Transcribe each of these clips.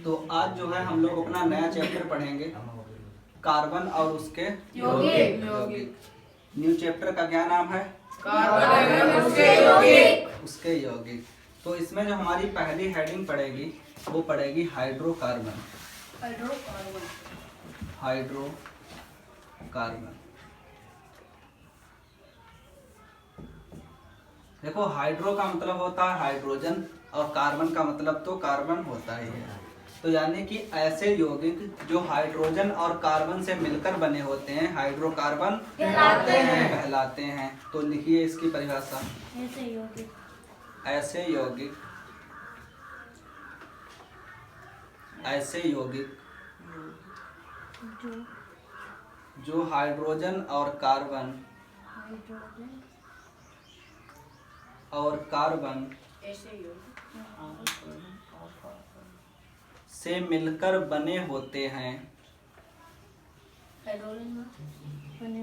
तो आज जो है हम लोग अपना नया चैप्टर पढ़ेंगे, कार्बन और उसके यौगिक। न्यू चैप्टर का क्या नाम है? कार्बन और उसके यौगिक। उसके यौगिक। तो इसमें जो हमारी पहली हेडिंग पड़ेगी वो पड़ेगी हाइड्रोकार्बन। हाइड्रोकार्बन। देखो, हाइड्रो का मतलब होता है हाइड्रोजन और कार्बन का मतलब तो कार्बन होता ही है। तो यानी कि ऐसे यौगिक जो हाइड्रोजन और कार्बन से मिलकर बने होते हैं हाइड्रोकार्बन कहलाते हैं। तो लिखिए इसकी परिभाषा। ऐसे यौगिक जो हाइड्रोजन और कार्बन से मिलकर बने होते हैं,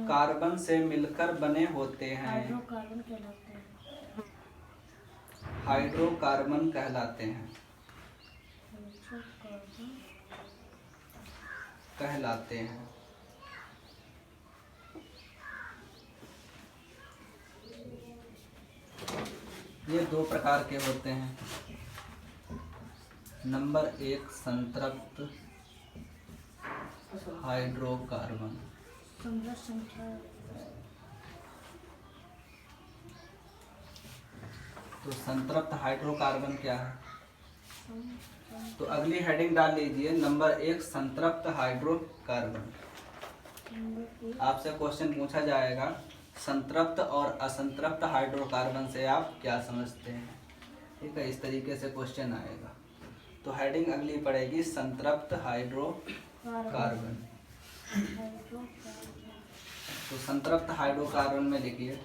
कार्बन से मिलकर बने होते हैं, हाइड्रोकार्बन कहलाते हैं। ये दो प्रकार के होते हैं। नंबर 1 संतृप्त हाइड्रोकार्बन। तो संतृप्त हाइड्रोकार्बन क्या है? तो अगली हेडिंग डाल लीजिए, नंबर 1 संतृप्त हाइड्रोकार्बन। आपसे क्वेश्चन पूछा जाएगा संतृप्त और असंतृप्त हाइड्रोकार्बन से आप क्या समझते हैं? ठीक है, इस तरीके से क्वेश्चन आएगा। तो हेडिंग अगली पड़ेगी संतृप्त हाइड्रोकार्बन। तो संतृप्त हाइड्रोकार्बन में लिखिए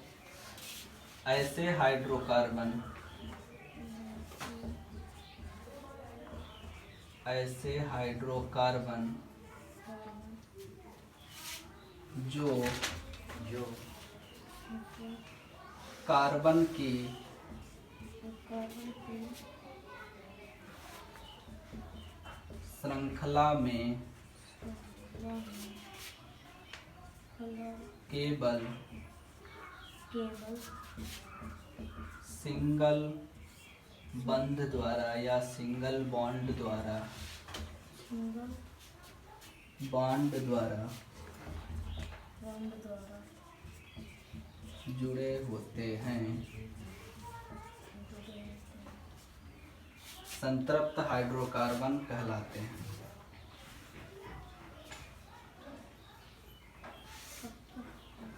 ऐसे हाइड्रोकार्बन जो कार्बन की श्रृंखला में केवल सिंगल बंध द्वारा या सिंगल बॉन्ड द्वारा जुड़े होते हैं, संतृप्त हाइड्रोकार्बन कहलाते हैं।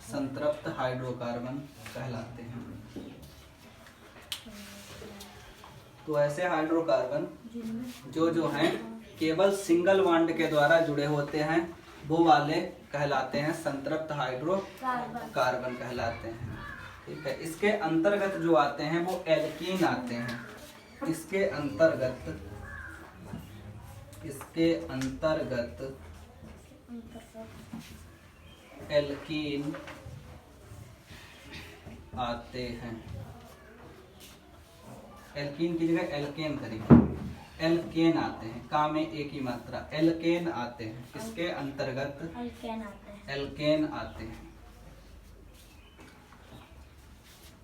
संतृप्त हाइड्रोकार्बन कहलाते हैं। तो ऐसे हाइड्रोकार्बन जो हैं केवल सिंगल बॉन्ड के द्वारा जुड़े होते हैं वो वाले कहलाते हैं संतृप्त हाइड्रोकार्बन कहलाते हैं। ठीक है, इसके अंतर्गत जो आते हैं वो एल्कीन आते हैं। इसके अंतर्गत एल्कीन आते हैं। एल्कीन की जगह एल्केन करेंगे। एल्केन आते हैं, का में एक ही मात्रा, एल्केन आते हैं। इसके अंतर्गत एल्केन आते हैं।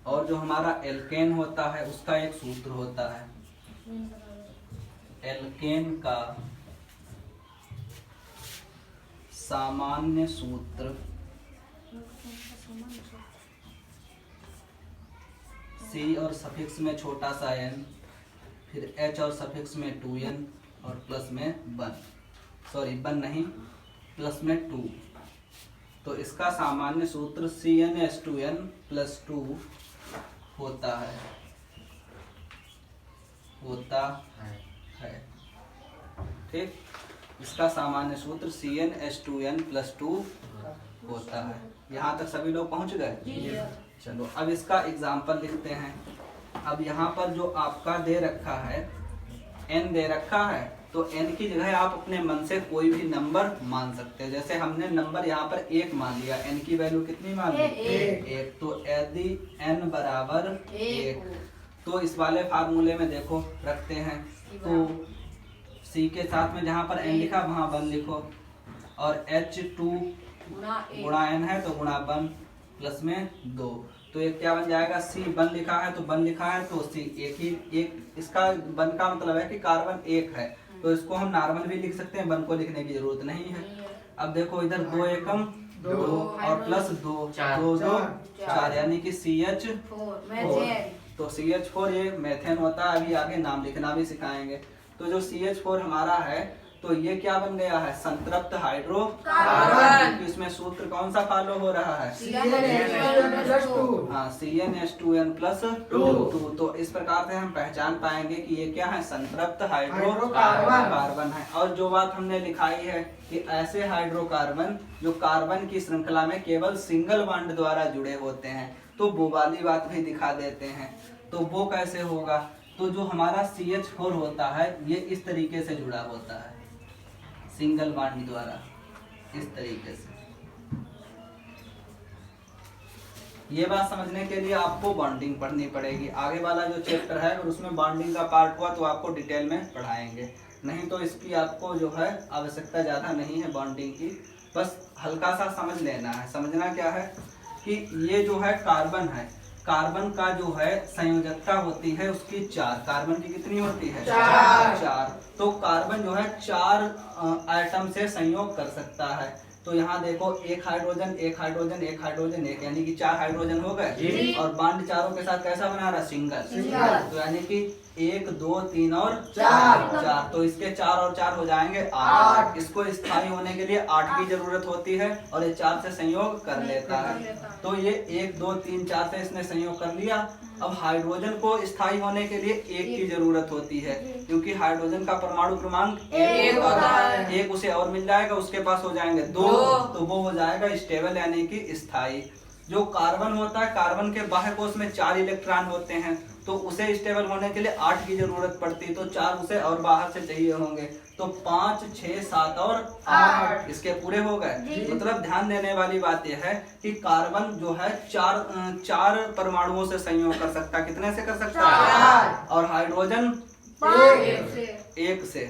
और जो हमारा एल्केन होता है उसका एक सूत्र होता है। एल्केन का सामान्य सूत्र C और सफिक्स में छोटा सा n, फिर H और सफिक्स में 2n और प्लस में 1 प्लस में 2। तो इसका सामान्य सूत्र CnH2n + 2 होता है। ठीक, इसका सामान्य सूत्र CnH2n + 2 होता है। यहाँ तक सभी लोग पहुँच गए? चलो अब इसका एग्जाम्पल लिखते हैं। अब यहाँ पर जो आपका दे रखा है n दे रखा है, तो n की जगह आप अपने मन से कोई भी नंबर मान सकते हैं। जैसे हमने नंबर यहाँ पर 1 मान लिया, n की वैल्यू कितनी मान ली? 1। तो यदि n बराबर 1 तो इस वाले फार्मूले में देखो रखते हैं, तो C के साथ में जहाँ पर N लिखा वहाँ 1 लिखो, और H2 गुणा N है तो गुणा 1 प्लस में 2, तो ये क्या बन जाएगा, C 1 लिखा है तो 1 लिखा है तो C एक इसका 1 का मतलब है कि कार्बन 1 है, तो इसको हम नॉर्मल भी लिख सकते हैं, 1 को लिखने की जरूरत नहीं है। अब देखो इधर 2 एकम 2 और प्लस 2 2 2 4 यानी कि CH4, तो CH4 ये मेथेन होता है, अभी आगे नाम लिखना भी सिखाएंगे। तो जो CH4 हमारा है तो ये क्या बन गया है, संतृप्त हाइड्रोकार्बन। इसमें सूत्र कौन सा फॉलो हो रहा है, हाँ CnH2n प्लस 2। तो इस प्रकार से हम पहचान पाएंगे कि ये क्या है, संतृप्त हाइड्रोकार्बन है। और जो बात हमने लिखाई है कि ऐसे हाइड्रोकार्बन जो कार्बन की श्रृंखला में केवल सिंगल बॉन्ड द्वारा जुड़े होते हैं, तो वो वाली बात भी दिखा देते हैं। तो वो कैसे होगा, तो जो हमारा CH4 होता है ये इस तरीके से जुड़ा होता है सिंगल बॉन्ड द्वारा, इस तरीके से। ये बात समझने के लिए आपको बॉन्डिंग पढ़नी पड़ेगी, आगे वाला जो चैप्टर है और उसमें बॉन्डिंग का पार्ट हुआ तो आपको डिटेल में पढ़ाएंगे, नहीं तो इसकी आपको जो है आवश्यकता ज़्यादा नहीं है बॉन्डिंग की, बस हल्का सा समझ लेना है। समझना क्या है कि ये जो है कार्बन है, कार्बन का जो है संयोजकता होती है उसकी 4, कार्बन की कितनी होती है, 4। तो कार्बन जो है 4 आइटम से संयोग कर सकता है। तो यहाँ देखो एक हाइड्रोजन एक हाइड्रोजन एक हाइड्रोजन एक, यानी कि 4 हाइड्रोजन हो गए, और बॉन्ड चारों के साथ कैसा बना रहा, सिंगल। तो यानी कि 1 2 3 और 4, तो इसके 4 और 4 हो जाएंगे 8। इसको स्थायी होने के लिए 8 की जरूरत होती है और ये 4 से संयोग कर लेता है। तो ये 1 2 3 4 से इसने संयोग कर लिया। अब हाइड्रोजन को स्थायी होने के लिए 1 की जरूरत होती है, क्योंकि हाइड्रोजन का परमाणु क्रमांक 1 होता है। 1 उसे और मिल जाएगा, उसके पास हो जाएंगे 2, तो वो हो जाएगा स्टेबल यानी कि स्थायी। जो कार्बन होता है, कार्बन के बाह्य कोश में 4 इलेक्ट्रॉन होते हैं, तो उसे स्टेबल होने के लिए 8 की जरूरत पड़ती है, तो 4 उसे और बाहर से चाहिए होंगे, तो 5 6 7 और 8 इसके पूरे हो गए। मतलब ध्यान देने वाली बात यह है कि कार्बन जो है 4 परमाणुओं से संयोग कर सकता है। कितने से कर सकता है, और हाइड्रोजन 1 से,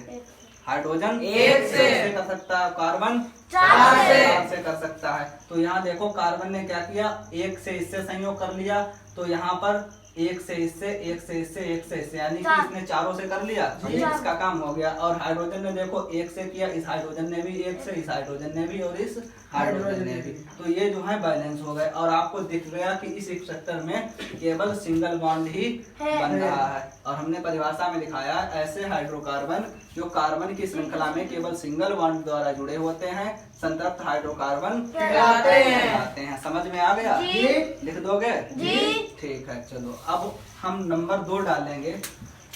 हाइड्रोजन 1 से कर सकता है, कार्बन 4 से कर सकता है। तो यहाँ देखो कार्बन ने क्या किया, 1 से इससे संयोग कर लिया, तो यहाँ पर 1 से इससे 1 से इससे 1 से इससे, यानी कि इसने 4 से कर लिया, इसका काम हो गया। और हाइड्रोजन ने देखो 1 से किया, इस हाइड्रोजन ने भी 1 से, इस हाइड्रोजन ने भी और इस हाइड्रोजन ने भी, तो ये जो है बैलेंस हो गए। और आपको दिख गया कि इस स्ट्रक्चर में केवल सिंगल बॉन्ड ही बन रहा है। और हमने परिभाषा में दिखाया ऐसे हाइड्रोकार्बन जो कार्बन की श्रृंखला में केवल सिंगल बॉन्ड द्वारा जुड़े होते हैं संतृप्त हाइड्रोकार्बन कहलाते हैं। समझ में आ गया, लिख दोगे जी? ठीक है, चलो अब हम नंबर 2 डालेंगे,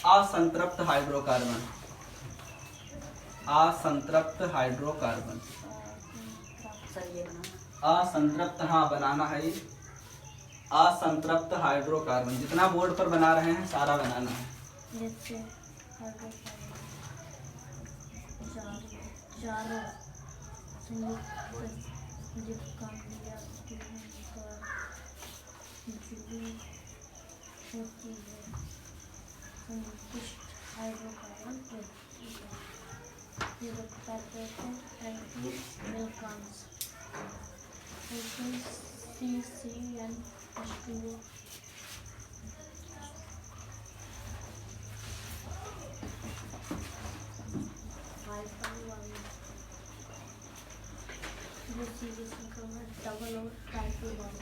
असंतृप्त हाइड्रोकार्बन। असंतृप्त हाइड्रोकार्बन, असंतृप्त, हाँ बनाना है, असंतृप्त हाइड्रोकार्बन जितना बोर्ड पर बना रहे हैं सारा बनाना है। डबल और ट्राइपल बॉन्ड।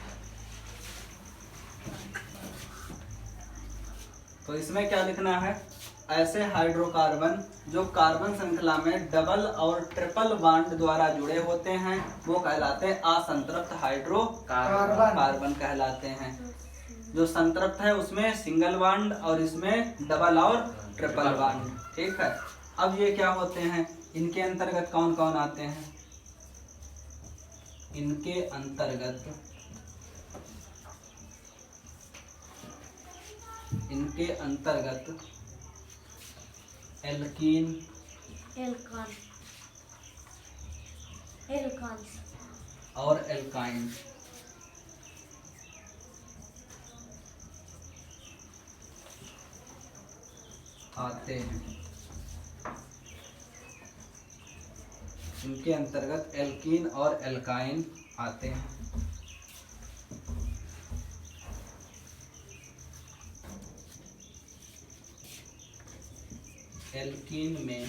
तो इसमें क्या लिखना है, ऐसे हाइड्रोकार्बन जो कार्बन श्रृंखला में डबल और ट्रिपल बॉन्ड द्वारा जुड़े होते हैं वो कहलाते हैं असंतृप्त हाइड्रोकार्बन कहलाते हैं। जो संतृप्त है उसमें सिंगल बॉन्ड और इसमें डबल और ट्रिपल बॉन्ड। ठीक है, अब ये क्या होते हैं, इनके अंतर्गत कौन कौन आते हैं, इनके अंतर्गत एल्कीन, और एल्काइन आते हैं। इनके अंतर्गत एल्कीन और एल्काइन आते हैं। एल्कीन में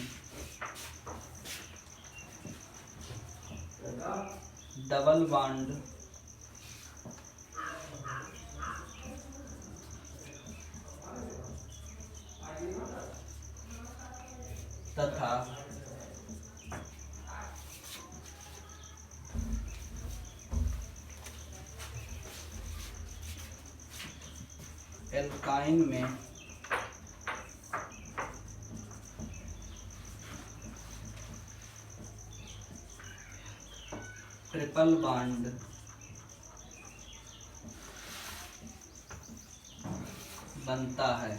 डबल बॉन्ड तथा एल्काइन में ट्रिपल बॉन्ड बनता है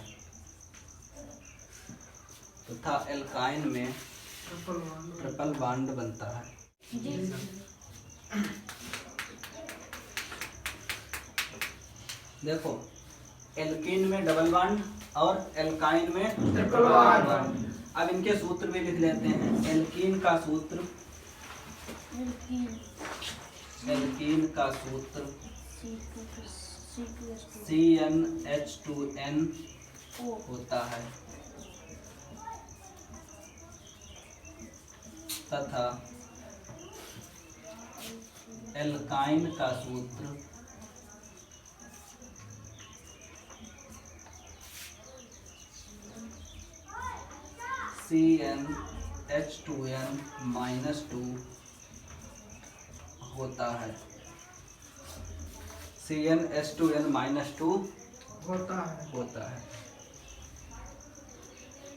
तथा एल्काइन में ट्रिपल बॉन्ड बनता है। देखो, एल्कीन में डबल बॉन्ड और एल्काइन में ट्रिपल बॉन्ड। अब इनके सूत्र भी लिख लेते हैं। एल्कीन का सूत्र CnH2n होता है तथा एल्काइन का सूत्र CnH2n-2 होता है। CnH2n-2 होता है।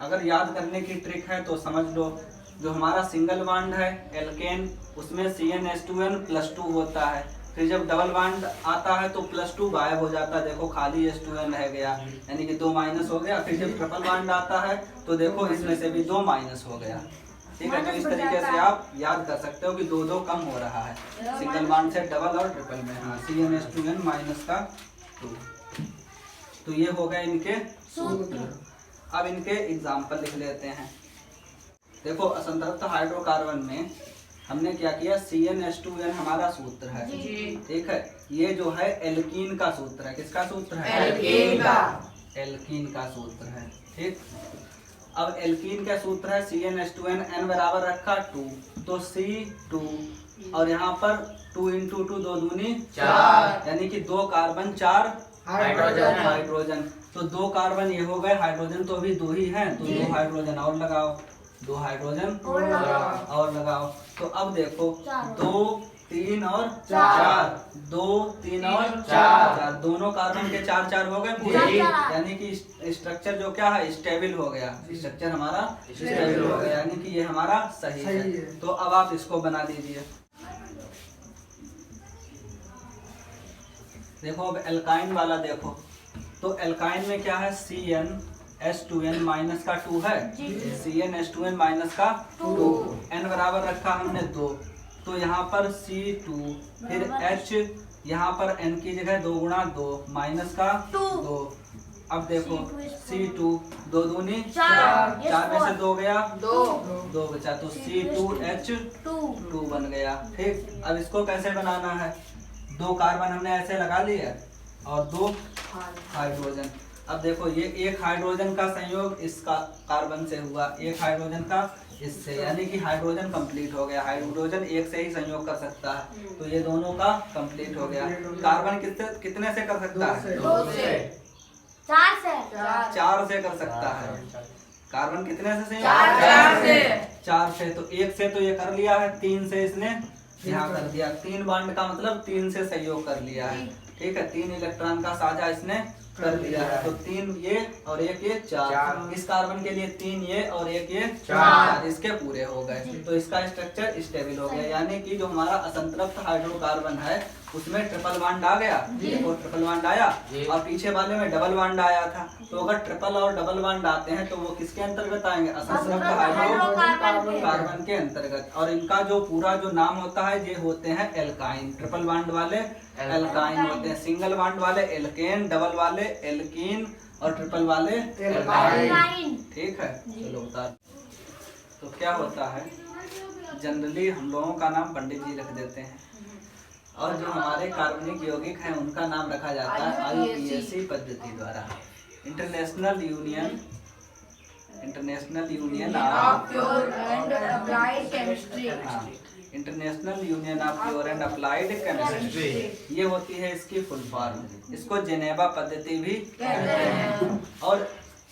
अगर याद करने की ट्रिक है तो समझ लो, जो हमारा सिंगल बॉन्ड है एल्केन, उसमें CnH2n+2 होता है। फिर जब डबल बॉन्ड आता है तो +2 गायब हो जाता है, देखो खाली H2n रह गया, यानी कि 2 माइनस हो गया। फिर जब ट्रिपल बॉन्ड आता है तो देखो इसमें से भी 2 माइनस हो गया। ठीक है, तो इस तरीके से आप याद कर सकते हो कि 2 कम हो रहा है सिंगल बॉन्ड से डबल और ट्रिपल में। हाँ, CnH2n-2। तो ये हो गए इनके सूत्र। अब इनके एग्जाम्पल लिख लेते हैं। देखो, असंतृप्त हाइड्रोकार्बन में हमने क्या किया, CnH2n हमारा सूत्र है। ठीक है, ये जो है एल्कीन का सूत्र है। किसका सूत्र है? एल्कीन का सूत्र है। ठीक, अब एल्कीन का सूत्र है CnH2n, n बराबर रखा 2, तो C2 और यहाँ पर 2 × 2 2 दूनी 4, यानी कि 2 कार्बन 4 हाइड्रोजन। तो 2 कार्बन ये हो गए हाइड्रोजन, तो अभी 2 ही हैं, तो 2 हाइड्रोजन और लगाओ, 2 हाइड्रोजन और लगाओ। तो अब देखो 2 3 और 4, 2 3 और 4, दोनों कार्बन के 4 4 हो गए पूरे, यानी कि स्ट्रक्चर जो क्या है, स्टेबल हो गया। स्ट्रक्चर हमारा स्टेबल हो गया, यानी कि ये हमारा सही है। तो अब आप इसको बना दीजिए। देखो, अब एल्काइन वाला देखो, तो एल्काइन में क्या है, CnH2n-2 है। CnH2n-2, n बराबर रखा हमने 2, तो यहाँ पर C2, फिर H, यहाँ पर n की जगह 2 × 2 -2। अब देखो C2, 2 दूनी 4 में से 2 गया, 2 बचा, तो C2H2 बन गया। ठीक, अब इसको कैसे बनाना है, 2 कार्बन हमने ऐसे लगा लिए और 2 हाइड्रोजन। अब देखो, ये एक हाइड्रोजन का संयोग इसका कार्बन से हुआ, एक हाइड्रोजन का इससे, यानी कि हाइड्रोजन कंप्लीट हो गया। हाइड्रोजन एक से ही संयोग कर सकता है, तो ये दोनों का कंप्लीट हो गया। कार्बन कितने से कर सकता है? 2 से, 4 से कर सकता है। कार्बन कितने से संयोग? 4 से। तो 1 से तो ये कर लिया है, 3 से इसने यहाँ कर दिया। 3 बॉन्ड का मतलब 3 से सहयोग कर लिया है। ठीक है, 3 इलेक्ट्रॉन का साझा इसने कर दिया है, तो 3 ये और 1 ये 4। इस कार्बन के लिए 3 ये और 1 ये 4, इसके पूरे हो गए। तो इसका स्ट्रक्चर स्टेबल हो गया, यानी कि जो हमारा असंतृप्त हाइड्रोकार्बन है उसमें ट्रिपल बॉन्ड आ गया, और ट्रिपल बॉन्ड आया, और पीछे वाले में डबल बॉन्ड आया था। तो अगर ट्रिपल और डबल बॉन्ड आते हैं तो वो किसके अंतर्गत आएंगे? असंतृप्त हाइड्रोकार्बन के अंतर्गत। और इनका जो पूरा जो नाम होता है, ये होते हैं एल्काइन। ट्रिपल बॉन्ड वाले एल्काइन होते हैं, सिंगल बॉन्ड वाले एल्केन, डबल वाले एल्कीन और ट्रिपल वाले एल्काइन। ठीक है, चलो बता। तो क्या होता है, जनरली हम लोगों का नाम पंडित जी रख देते हैं, और जो हमारे कार्बनिक यौगिक हैं उनका नाम रखा जाता है IUPAC पद्धति द्वारा, international union of pure and applied chemistry. International union of pure and applied chemistry, ये होती है इसकी फुल फॉर्म। इसको जेनेवा पद्धति भी कहते हैं। और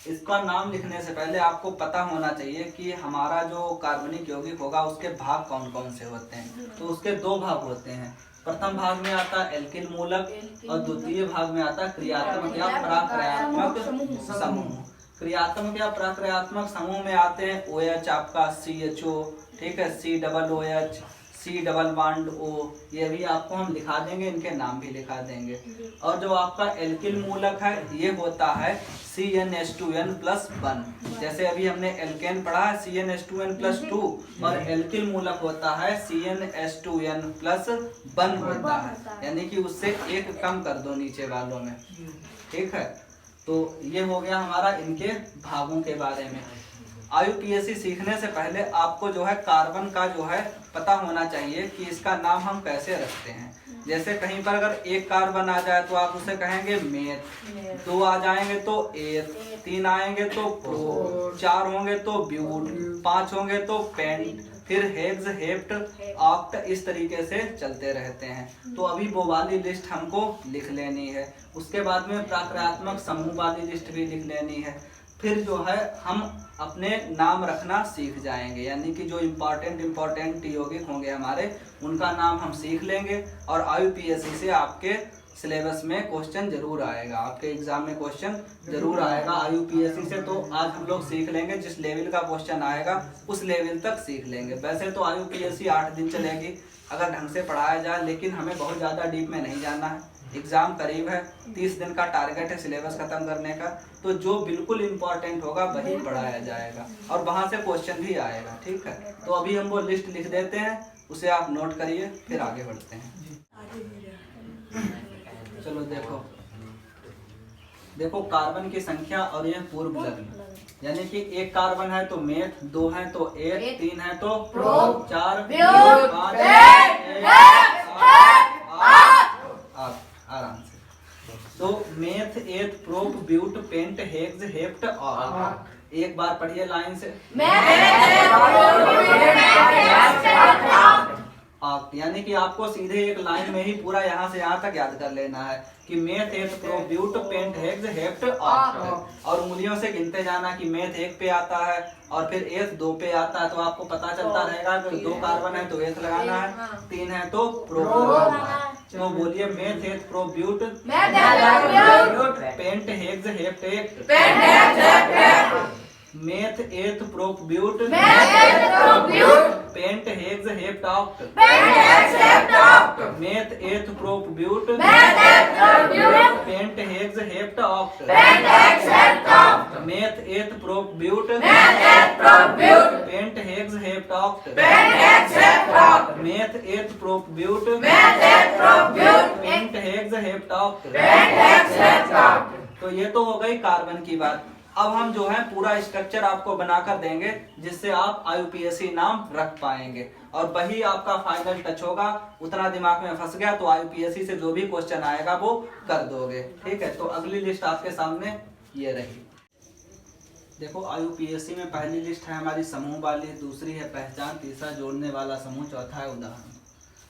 इसका नाम लिखने से पहले आपको पता होना चाहिए कि हमारा जो कार्बनिक यौगिक होगा उसके भाग कौन कौन से होते हैं। तो उसके दो भाग होते हैं, प्रथम भाग में आता है एल्किल मूलक और द्वितीय भाग में आता है क्रियात्मक या प्रक्रियात्मक समूह। क्रियात्मक या प्रक्रियात्मक समूह में आते हैं OH आपका CHO, ठीक है, COOH, C double bond O, ये भी आपको हम लिखा देंगे, इनके नाम भी लिखा देंगे। और जो आपका एल्किल मूलक है ये होता है CnH2n+1, जैसे अभी हमने एल्केन पढ़ा है CnH2n+2, और एल्किल मूलक होता है CnH2n+1 होता है, यानी कि उससे एक कम कर दो नीचे वालों में, ठीक है। तो ये हो गया हमारा इनके भागों के बारे में। IUPAC सीखने से पहले आपको जो है कार्बन का जो है पता होना चाहिए कि इसका नाम हम कैसे रखते हैं। जैसे कहीं पर अगर एक कार्बन आ जाए तो आप उसे कहेंगे मेथ, दो आ जाएंगे तो एथ, तीन आएंगे तो प्रो, चार होंगे तो ब्यूट, पांच होंगे तो पेंट, फिर हेक्स, हेप्ट, ऑक्ट, इस तरीके से चलते रहते हैं। तो अभी वो वाली लिस्ट हमको लिख लेनी है। उसके बाद में प्रक्रियात्मक समूह वाली लिस्ट भी लिख लेनी है। फिर जो है हम अपने नाम रखना सीख जाएंगे, यानी कि जो इम्पोर्टेंट यौगिक होंगे हमारे उनका नाम हम सीख लेंगे। और IUPAC से आपके सिलेबस में क्वेश्चन जरूर आएगा, आपके एग्जाम में क्वेश्चन जरूर आएगा IUPAC से। तो आज हम लोग सीख लेंगे, जिस लेवल का क्वेश्चन आएगा उस लेवल तक सीख लेंगे। वैसे तो IUPAC 8 दिन चलेगी अगर ढंग से पढ़ाया जाए, लेकिन हमें बहुत ज़्यादा डीप में नहीं जाना है। एग्जाम करीब है, 30 दिन का टारगेट है सिलेबस खत्म करने का। तो जो बिल्कुल इम्पोर्टेंट होगा वही पढ़ाया जाएगा और वहाँ से क्वेश्चन भी आएगा, ठीक है। तो अभी हम वो लिस्ट लिख देते हैं, उसे आप नोट करिए, फिर आगे बढ़ते हैं। चलो देखो कार्बन की संख्या और यह पूर्व लग्न, यानी कि एक कार्बन है तो मेथ, दो है तो एथ, तीन है तो प्रोप, चार, पाँच, आराम से। तो meth, eth, prop, but, pent, hex, hept, oct. एक बार पढ़िए लाइन से। ऑक्ट, यानी कि आपको सीधे एक लाइन में ही पूरा यहाँ से यहाँ तक याद कर लेना है कि meth, eth, prop, but, pent, hex, hept, oct. और उंगलियों से गिनते जाना कि मेथ 1 पे आता है और फिर एथ 2 पे आता है, तो आपको पता चलता रहेगा कि 2 कार्बन है तो एथ लगाना है, 3 है तो प्रोप लगाना है। तो बोलिए meth, eth, prop, but, pent, hex, hept, meth, eth, prop, but, pent, hex, hept, oct, meth, eth, prop, but, pent, hex, hept, oct, meth, eth, prop, but, pent, hex, hept, oct, meth, eth, prop, but, pent, hex, hept, oct. तो ये तो हो गई carbon की बात। अब हम जो है पूरा स्ट्रक्चर आपको बनाकर देंगे जिससे आप IUPAC नाम रख पाएंगे, और वही आपका फाइनल टच होगा। उतना दिमाग में फंस गया तो IUPAC से जो भी क्वेश्चन आएगा वो कर दोगे, ठीक है। तो अगली लिस्ट आपके सामने ये रही। देखो IUPAC में पहली लिस्ट है हमारी समूह वाली, दूसरी है पहचान, तीसरा जोड़ने वाला समूह, चौथा है उदाहरण।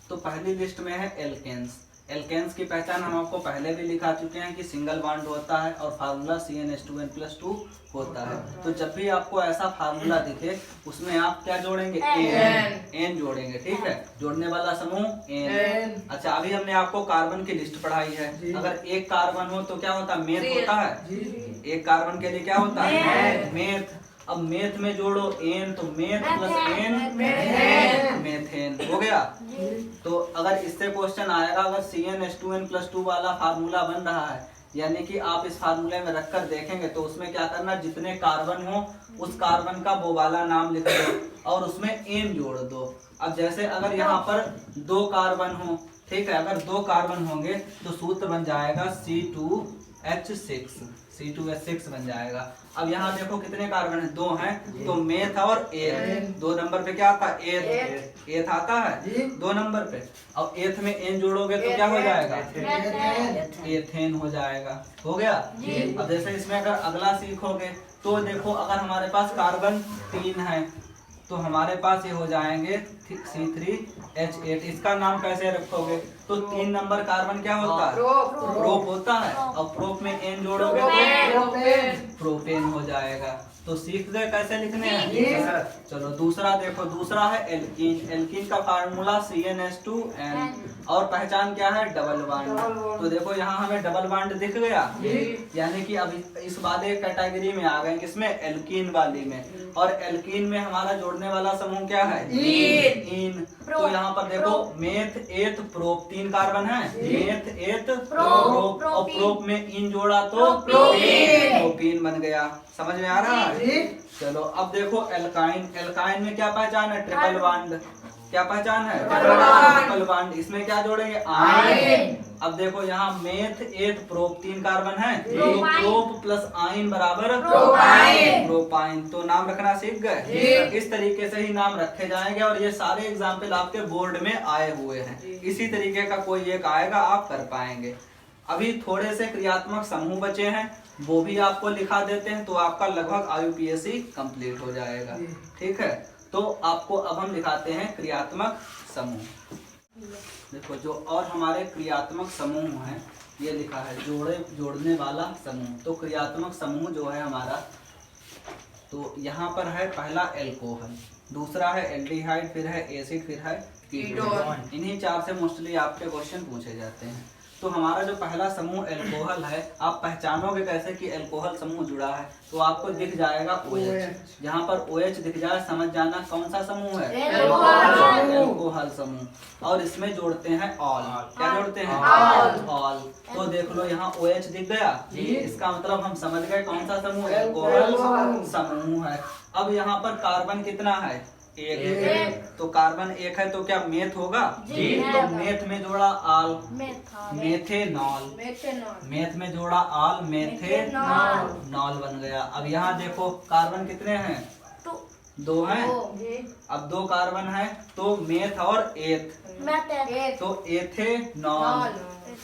तो पहली लिस्ट में है एल्केन्स। एल्केन्स की पहचान हम आपको पहले भी लिखा चुके हैं कि सिंगल बॉन्ड होता है और फार्मूला CnH2n+2 होता है। तो जब भी आपको ऐसा फार्मूला दिखे उसमें आप क्या जोड़ेंगे? एन जोड़ेंगे, ठीक है। जोड़ने वाला समूह एन। अच्छा, अभी हमने आपको कार्बन की लिस्ट पढ़ाई है। अगर एक कार्बन हो तो क्या होता है? मेथ होता है। एक कार्बन के लिए क्या होता है? मेथ। अब मेथ में जोड़ो एन, तो मेथ प्लस एन मेथेन हो गया। तो अगर इससे क्वेश्चन आएगा, अगर CnH2n+2 वाला फार्मूला बन रहा है, यानी कि आप इस फार्मूले में रखकर देखेंगे तो उसमें क्या करना, जितने कार्बन हो उस कार्बन का वो वाला नाम लिख दो और उसमें एन जोड़ दो। अब जैसे अगर यहाँ पर 2 कार्बन हो, ठीक है, अगर 2 कार्बन होंगे तो सूत्र बन जाएगा C2H6 बन जाएगा। अब यहाँ देखो कितने कार्बन है, 2 हैं, तो मेथ और एथ, 2 नंबर पे क्या आता है, एथ, एथ आता है 2 नंबर पे। अब एथ में एन जोड़ोगे तो क्या हो जाएगा, एथेन हो जाएगा। हो गया। अब जैसे इसमें अगर अगला सीखोगे तो देखो, अगर हमारे पास कार्बन 3 है तो हमारे पास ये हो जाएंगे C3H8। इसका नाम कैसे रखोगे, तो 3 नंबर कार्बन क्या होता है, प्रोप होता है। और प्रोप में एन जोड़ोगे तो प्रोपेन हो जाएगा। तो सीख गए कैसे लिखने हैं। चलो दूसरा देखो, दूसरा है एल्कीन। एल्कीन का फार्मूला CnH2n और पहचान क्या है, डबल बॉन्ड। तो देखो यहाँ हमें डबल बॉन्ड दिख गया, यानी कि अब इस वाले कैटेगरी में आ गए, किसमें, एल्कीन वाली में। और एल्कीन में हमारा जोड़ने वाला समूह क्या है, इन। तो यहाँ पर देखो मेथ एथ प्रोप 3 कार्बन है, मेथ एथ प्रोप, और प्रोप में इन जोड़ा तो प्रोपीन बन गया। समझ में आ रहा है। चलो अब देखो एल्काइन। एल्काइन में क्या पहचान है, ट्रिपल बॉन्ड। क्या पहचान है, ट्रिपल बॉन्ड। इसमें क्या जोड़ेंगे, आयन। अब देखो यहाँ मेथ एथ प्रोप 3 कार्बन है, तो प्रोप प्लस आयन बराबर प्रोपाइन। तो नाम रखना सीख गए। इस तरीके से ही नाम रखे जाएंगे और ये सारे एग्जाम्पल आपके बोर्ड में आए हुए हैं। इसी तरीके का कोई एक आएगा, आप कर पाएंगे। अभी थोड़े से क्रियात्मक समूह बचे हैं, वो भी आपको लिखा देते हैं, तो आपका लगभग IUPAC कंप्लीट हो जाएगा। ठीक है, तो आपको अब हम दिखाते हैं क्रियात्मक समूह। देखो जो और हमारे क्रियात्मक समूह हैं, ये लिखा है जोड़ने वाला समूह। तो क्रियात्मक समूह जो है हमारा, तो यहाँ पर है पहला एल्कोहल, दूसरा है एल्डिहाइड, फिर है एसिड, फिर है कीटोन। इन्हीं 4 से मोस्टली आपके क्वेश्चन पूछे जाते हैं। तो हमारा जो पहला समूह एल्कोहल है, आप पहचानोगे कैसे कि एल्कोहल समूह जुड़ा है, तो आपको दिख जाएगा OH। जहाँ पर OH दिख जाए समझ जाना कौन सा समूह है, एल्कोहल समूह। और इसमें जोड़ते हैं ऑल। क्या जोड़ते हैं, ऑल। तो देख लो यहाँ OH दिख गया, इसका मतलब हम समझ गए कौन सा समूह, एल्कोहल समूह है। अब यहाँ पर कार्बन कितना है, एक। तो कार्बन 1 है तो क्या मेथ होगा, तो मेथ में जोड़ा आल, मेथेनॉल। मेथ में जोड़ा आल, मेथेनॉल बन गया। अब यहाँ देखो कार्बन कितने हैं, 2 हैं। अब 2 कार्बन है तो मेथ और एथ, तो एथेनॉल।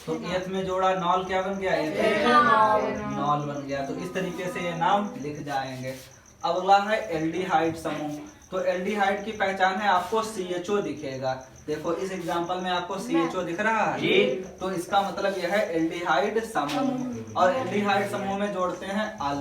तो एथ में जोड़ा नॉल, क्या बन गया, एथेनॉल बन गया। तो इस तरीके से ये नाम लिख जाएंगे। अगला है एल्डिहाइड समूह। तो एल्डिहाइड की पहचान है, आपको CHO दिखेगा। देखो इस एग्जांपल में आपको CHO दिख रहा है जी, तो इसका मतलब यह है एल्डिहाइड समूह। और एल्डिहाइड समूह में जोड़ते हैं अल।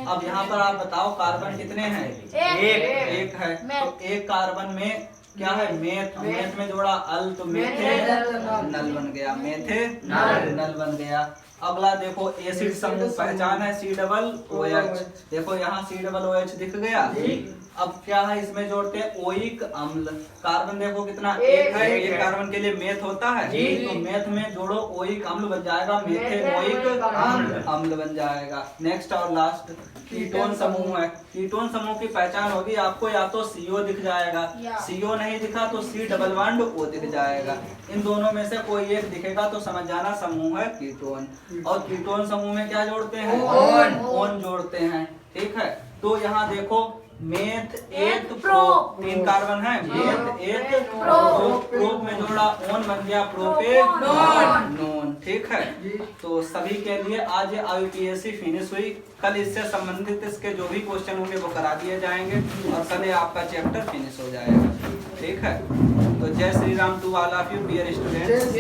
अब यहाँ पर आप बताओ कार्बन कितने हैं, एक है। तो एक कार्बन में क्या है, मेथ। मेथ में जोड़ा अल, तो मेथेनल बन गया, मेथेनल बन गया। अगला देखो एसिड समूह, पहचान है COOH। देखो यहाँ COOH दिख गया। अब क्या है, इसमें जोड़ते हैं ओइक अम्ल। कार्बन देखो कितना, एक है। एक कार्बन के लिए मेथ होता है, तो मेथ में जोड़ो ओइक अम्ल बन जाएगा, मेथेनोइक अम्ल बन जाएगा। नेक्स्ट और लास्ट कीटोन समूह है। कीटोन समूह की पहचान होगी आपको, या तो CO दिख जाएगा, CO नहीं दिखा तो C डबल बॉन्ड O दिख जाएगा। इन दोनों में से कोई एक दिखेगा तो समझ जाना समूह है कीटोन। और कीटोन समूह में क्या जोड़ते हैं, ओन जोड़ते हैं। ठीक है, तो यहाँ देखो मेथ एथ प्रोप 3 कार्बन है, मेथ एथ प्रोप में जोड़ा ओन बन गया प्रोपेनोन। ठीक है, तो सभी के लिए आज ये IUPAC फिनिश हुई। कल इससे संबंधित इसके जो भी क्वेश्चन होंगे वो करा दिए जाएंगे और कल ये आपका चैप्टर फिनिश हो जाएगा। ठीक है, तो जय Shri Ram to all of you dear students.